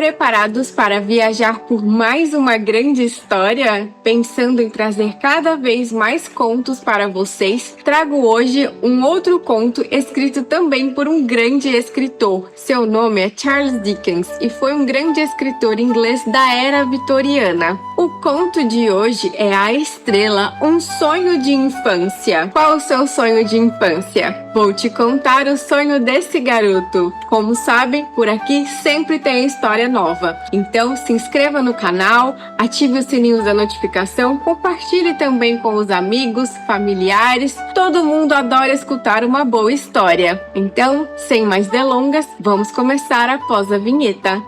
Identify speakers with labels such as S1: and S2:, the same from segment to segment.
S1: Preparados para viajar por mais uma grande história? Pensando em trazer cada vez mais contos para vocês, trago hoje um outro conto escrito também por um grande escritor. Seu nome é Charles Dickens e foi um grande escritor inglês da era vitoriana. O conto de hoje é A Estrela, um sonho de infância. Qual o seu sonho de infância? Vou te contar o sonho desse garoto. Como sabem, por aqui sempre tem história nova. Então se inscreva no canal, ative o sininho da notificação, compartilhe também com os amigos, familiares. Todo mundo adora escutar uma boa história. Então, sem mais delongas, vamos começar após a vinheta.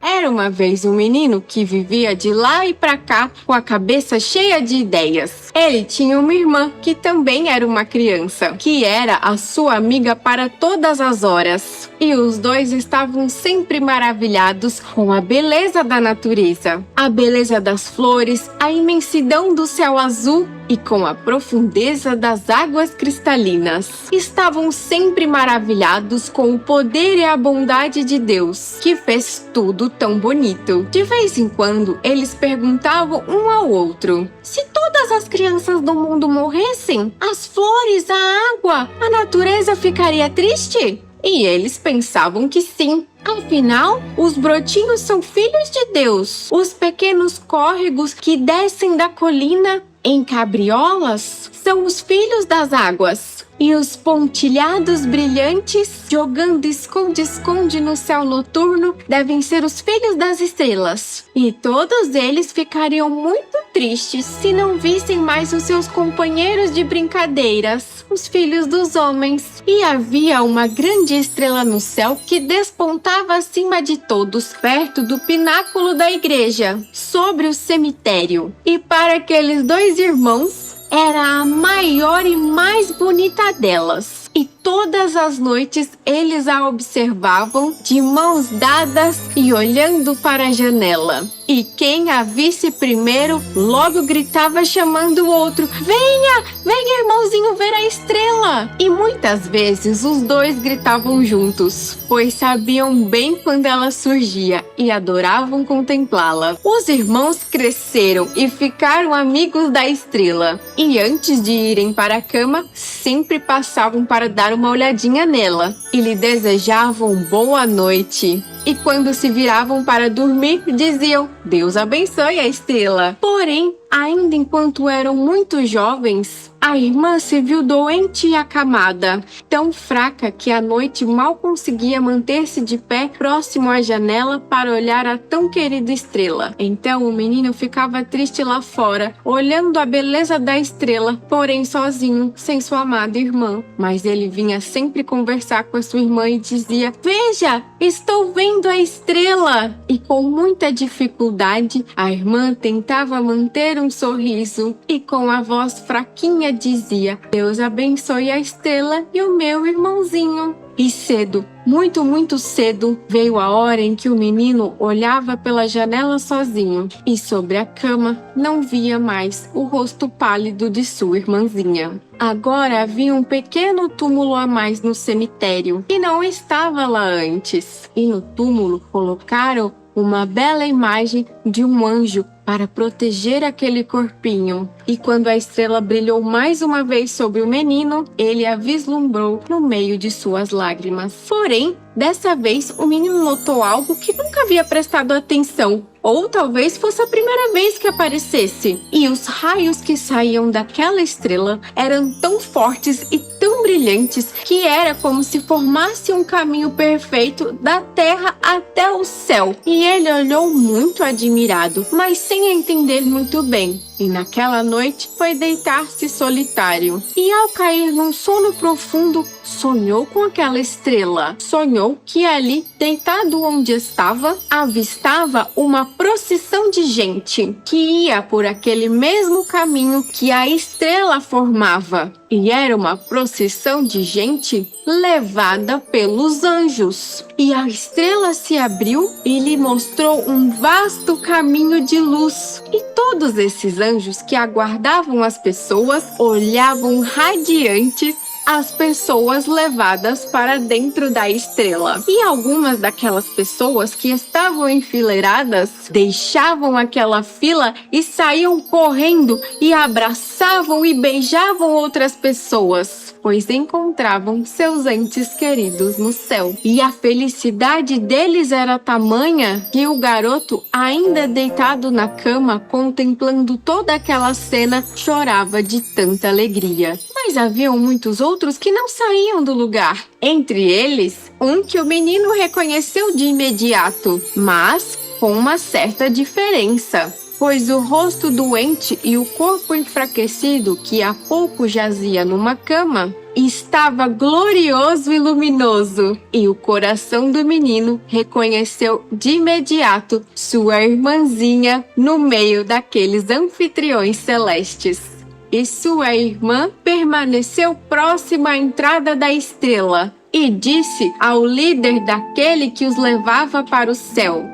S1: Era uma vez um menino que vivia de lá e pra cá com a cabeça cheia de ideias. Ele tinha uma irmã que também era uma criança, que era a sua amiga para todas as horas. E os dois estavam sempre maravilhados com a beleza da natureza, a beleza das flores, a imensidão do céu azul e com a profundeza das águas cristalinas. Estavam sempre maravilhados com o poder e a bondade de Deus, que fez tudo tão bonito. De vez em quando, eles perguntavam um ao outro: se todas as crianças do mundo morressem, as flores, a água, a natureza ficaria triste? E eles pensavam que sim. Afinal, os brotinhos são filhos de Deus. Os pequenos córregos que descem da colina em cabriolas são os filhos das águas. E os pontilhados brilhantes, jogando esconde-esconde no céu noturno, devem ser os filhos das estrelas. E todos eles ficariam muito tristes se não vissem mais os seus companheiros de brincadeiras, os filhos dos homens. E havia uma grande estrela no céu que despontava acima de todos, perto do pináculo da igreja, sobre o cemitério. E para aqueles dois irmãos, era a maior e mais bonita delas. E todas as noites eles a observavam de mãos dadas e olhando para a janela. E quem a visse primeiro logo gritava chamando o outro: venha, venha irmãozinho ver a estrela! E muitas vezes os dois gritavam juntos, pois sabiam bem quando ela surgia e adoravam contemplá-la. Os irmãos cresceram e ficaram amigos da estrela. E antes de irem para a cama, sempre passavam para dar uma olhadinha nela e lhe desejavam boa noite. E quando se viravam para dormir, diziam: Deus abençoe a estrela. Porém, ainda enquanto eram muito jovens, a irmã se viu doente e acamada, tão fraca que à noite mal conseguia manter-se de pé próximo à janela para olhar a tão querida estrela. Então o menino ficava triste lá fora, olhando a beleza da estrela, porém sozinho, sem sua amada irmã. Mas ele vinha sempre conversar com a sua irmã e dizia: veja, estou vendo a estrela! E com muita dificuldade, a irmã tentava manter um sorriso e com a voz fraquinha dizia: Deus abençoe a estrela e o meu irmãozinho. E cedo, muito cedo, veio a hora em que o menino olhava pela janela sozinho e sobre a cama não via mais o rosto pálido de sua irmãzinha. Agora havia um pequeno túmulo a mais no cemitério que não estava lá antes. E no túmulo colocaram uma bela imagem de um anjo para proteger aquele corpinho. E quando a estrela brilhou mais uma vez sobre o menino, ele a vislumbrou no meio de suas lágrimas. Porém, dessa vez o menino notou algo que nunca havia prestado atenção. Ou talvez fosse a primeira vez que aparecesse. E os raios que saíam daquela estrela eram tão fortes e tão brilhantes que era como se formasse um caminho perfeito da terra até o céu. E ele olhou muito admirado, mas sem entender muito bem. E naquela noite foi deitar-se solitário. E ao cair num sono profundo, sonhou com aquela estrela. Sonhou que ali, deitado onde estava, avistava uma procissão de gente que ia por aquele mesmo caminho que a estrela formava. E era uma procissão de gente levada pelos anjos. E a estrela se abriu e lhe mostrou um vasto caminho de luz. E todos esses anjos que aguardavam as pessoas olhavam radiantes as pessoas levadas para dentro da estrela. E algumas daquelas pessoas que estavam enfileiradas deixavam aquela fila e saíam correndo e abraçavam e beijavam outras pessoas, pois encontravam seus entes queridos no céu. E a felicidade deles era tamanha que o garoto, ainda deitado na cama, contemplando toda aquela cena, chorava de tanta alegria. Mas haviam muitos outros que não saíam do lugar. Entre eles, um que o menino reconheceu de imediato, mas com uma certa diferença, pois o rosto doente e o corpo enfraquecido, que há pouco jazia numa cama, estava glorioso e luminoso, e o coração do menino reconheceu de imediato sua irmãzinha no meio daqueles anfitriões celestes. E sua irmã permaneceu próxima à entrada da estrela e disse ao líder daquele que os levava para o céu: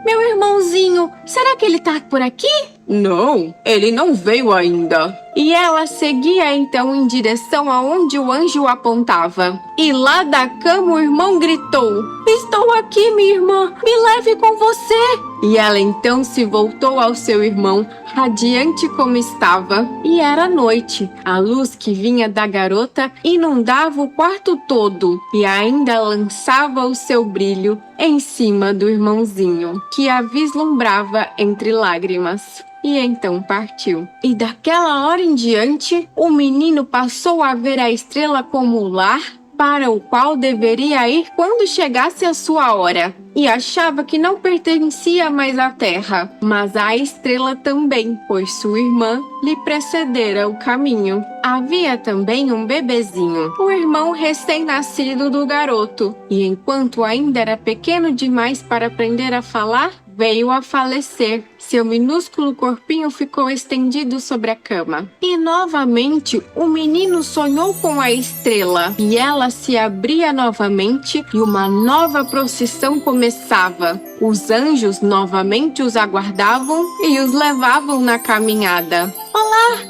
S1: Meu irmãozinho, será que ele está por aqui? Não, ele não veio ainda. E ela seguia então em direção aonde o anjo apontava. E lá da cama o irmão gritou: Estou aqui, minha irmã, me leve com você. E ela então se voltou ao seu irmão, radiante como estava. E era noite. A luz que vinha da garota inundava o quarto todo e ainda lançava o seu brilho em cima do irmãozinho, que a vislumbrava entre lágrimas. E então partiu. E daquela hora em diante, o menino passou a ver a estrela como o lar para o qual deveria ir quando chegasse a sua hora. E achava que não pertencia mais à terra, mas à estrela também, pois sua irmã lhe precedera o caminho. Havia também um bebezinho, o irmão recém-nascido do garoto, e enquanto ainda era pequeno demais para aprender a falar, veio a falecer. Seu minúsculo corpinho ficou estendido sobre a cama. E novamente o menino sonhou com a estrela, e ela se abria novamente e uma nova procissão começava. Os anjos novamente os aguardavam e os levavam na caminhada.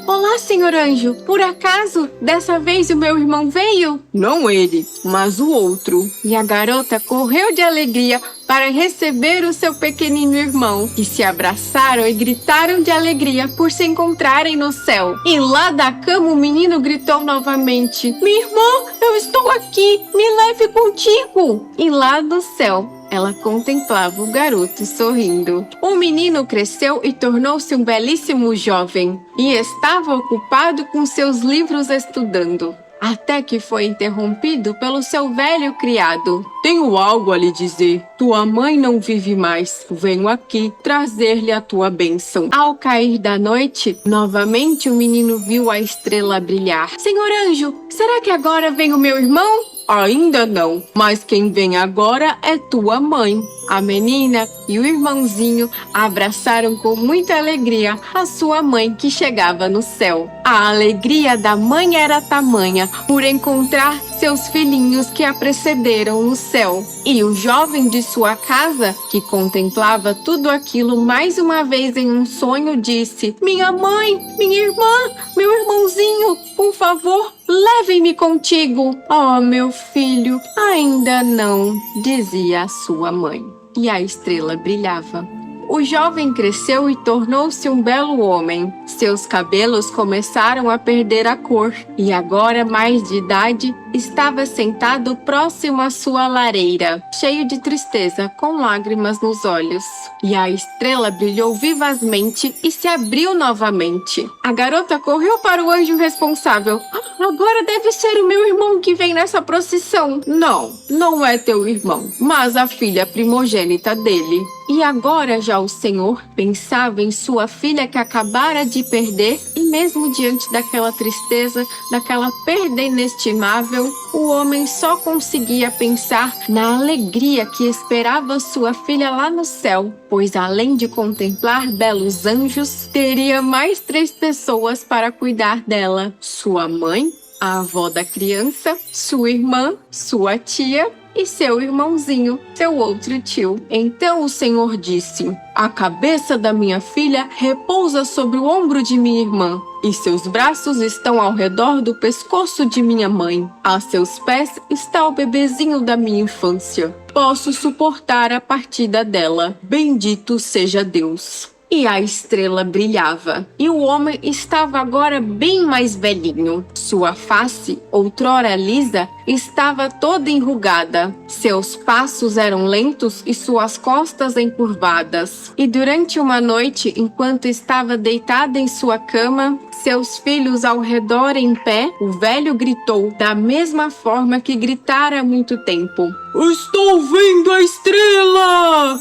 S1: Olá, senhor anjo. Por acaso, dessa vez o meu irmão veio? Não ele, mas o outro. E a garota correu de alegria para receber o seu pequenino irmão, e se abraçaram e gritaram de alegria por se encontrarem no céu. E lá da cama o menino gritou novamente: Minha irmã, eu estou aqui, me leve contigo. E lá do céu, ela contemplava o garoto sorrindo. O menino cresceu e tornou-se um belíssimo jovem, e estava ocupado com seus livros estudando, até que foi interrompido pelo seu velho criado. Tenho algo a lhe dizer. Tua mãe não vive mais. Venho aqui trazer-lhe a tua bênção. Ao cair da noite, novamente o menino viu a estrela brilhar. Senhor anjo, será que agora vem o meu irmão? Ainda não, mas quem vem agora é tua mãe. A menina e o irmãozinho abraçaram com muita alegria a sua mãe que chegava no céu. A alegria da mãe era tamanha por encontrar seus filhinhos que a precederam no céu. E o jovem de sua casa, que contemplava tudo aquilo mais uma vez em um sonho, disse: Minha mãe, minha irmã, meu irmãozinho, por favor, levem-me contigo. Oh, meu filho, ainda não, dizia a sua mãe. E a estrela brilhava. O jovem cresceu e tornou-se um belo homem. Seus cabelos começaram a perder a cor, e agora, mais de idade, estava sentado próximo à sua lareira, cheio de tristeza, com lágrimas nos olhos. E a estrela brilhou vivazmente e se abriu novamente. A garota correu para o anjo responsável. Agora deve ser o meu irmão que vem nessa procissão. Não, não é teu irmão, mas a filha primogênita dele. E agora já o Senhor pensava em sua filha que acabara de perder, e mesmo diante daquela tristeza, daquela perda inestimável, o homem só conseguia pensar na alegria que esperava sua filha lá no céu, pois além de contemplar belos anjos, teria mais 3 pessoas para cuidar dela: sua mãe, a avó da criança, sua irmã, sua tia e seu irmãozinho, seu outro tio. Então o Senhor disse: A cabeça da minha filha repousa sobre o ombro de minha irmã, e seus braços estão ao redor do pescoço de minha mãe. A seus pés está o bebezinho da minha infância. Posso suportar a partida dela. Bendito seja Deus. E a estrela brilhava, e o homem estava agora bem mais velhinho. Sua face, outrora lisa, estava toda enrugada. Seus passos eram lentos e suas costas encurvadas. E durante uma noite, enquanto estava deitada em sua cama, seus filhos ao redor em pé, o velho gritou da mesma forma que gritara há muito tempo: "Estou vendo a estrela!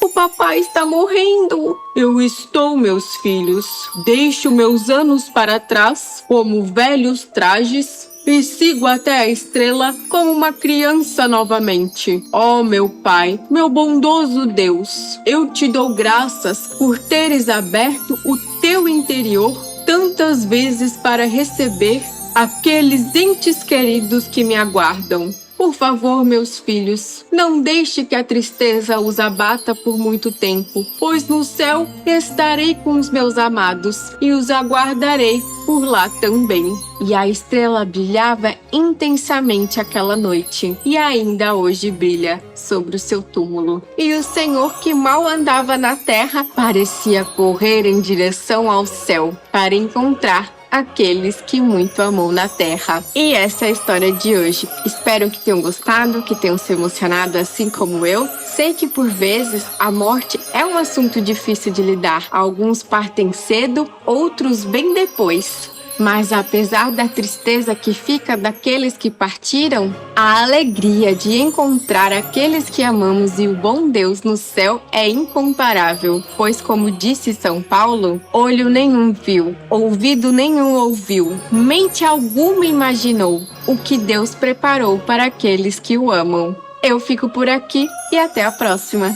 S1: O papai está morrendo!" Eu estou, meus filhos. Deixo meus anos para trás, como velhos trajes, e sigo até a estrela como uma criança novamente. Oh, meu Pai, meu bondoso Deus, eu te dou graças por teres aberto o teu interior tantas vezes para receber aqueles entes queridos que me aguardam. Por favor, meus filhos, não deixe que a tristeza os abata por muito tempo, pois no céu estarei com os meus amados e os aguardarei por lá também. E a estrela brilhava intensamente aquela noite, e ainda hoje brilha sobre o seu túmulo. E o Senhor, que mal andava na terra, parecia correr em direção ao céu para encontrar aqueles que muito amou na terra. E essa é a história de hoje. Espero que tenham gostado, que tenham se emocionado assim como eu. Sei que por vezes a morte é um assunto difícil de lidar. Alguns partem cedo, outros bem depois. Mas apesar da tristeza que fica daqueles que partiram, a alegria de encontrar aqueles que amamos e o bom Deus no céu é incomparável. Pois, como disse São Paulo, olho nenhum viu, ouvido nenhum ouviu, mente alguma imaginou o que Deus preparou para aqueles que o amam. Eu fico por aqui e até a próxima!